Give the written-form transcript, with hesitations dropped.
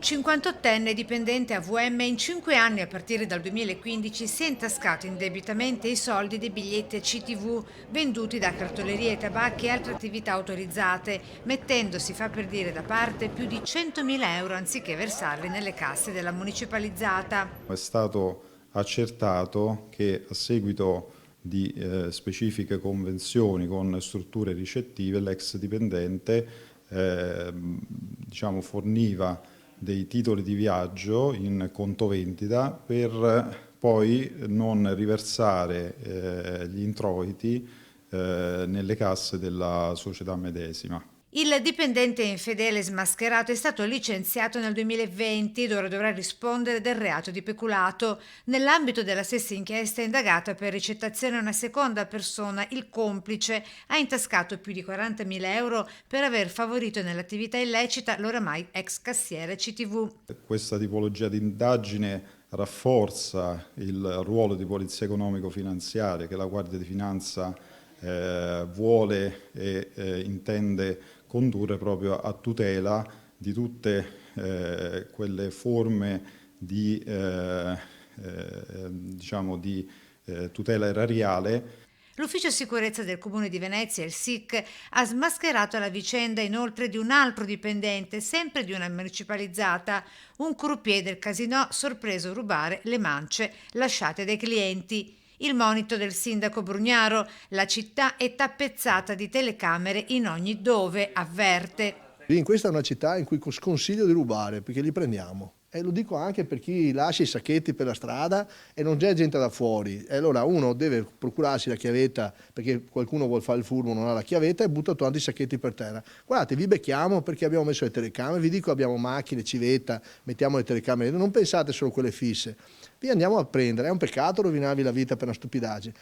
58enne dipendente AVM in 5 anni a partire dal 2015 si è intascato indebitamente i soldi dei biglietti CTV venduti da cartolerie, tabacchi e altre attività autorizzate, mettendosi, fa per dire, da parte più di 100.000 euro anziché versarli nelle casse della municipalizzata. È stato accertato che a seguito di specifiche convenzioni con strutture ricettive l'ex dipendente forniva dei titoli di viaggio in conto vendita per poi non riversare gli introiti nelle casse della società medesima. Il dipendente infedele smascherato è stato licenziato nel 2020 ed ora dovrà rispondere del reato di peculato. Nell'ambito della stessa inchiesta indagata per ricettazione a una seconda persona, il complice ha intascato più di 40.000 euro per aver favorito nell'attività illecita l'oramai ex cassiere CTV. Questa tipologia di indagine rafforza il ruolo di polizia economico-finanziaria che la Guardia di Finanza vuole e intende condurre proprio a tutela di tutte quelle forme di, tutela erariale. L'Ufficio Sicurezza del Comune di Venezia, il SIC, ha smascherato la vicenda inoltre di un altro dipendente, sempre di una municipalizzata, un croupier del casinò sorpreso a rubare le mance lasciate dai clienti. Il monito del sindaco Brugnaro: la città è tappezzata di telecamere in ogni dove, avverte. In questa è una città in cui sconsiglio di rubare perché li prendiamo. E lo dico anche per chi lascia i sacchetti per la strada e non c'è gente da fuori. E allora uno deve procurarsi la chiavetta perché qualcuno vuole fare il furbo, non ha la chiavetta e butta tanti i sacchetti per terra. Guardate, vi becchiamo perché abbiamo messo le telecamere, vi dico abbiamo macchine, civetta, mettiamo le telecamere, non pensate solo a quelle fisse. Vi andiamo a prendere, è un peccato rovinarvi la vita per una stupidaggine.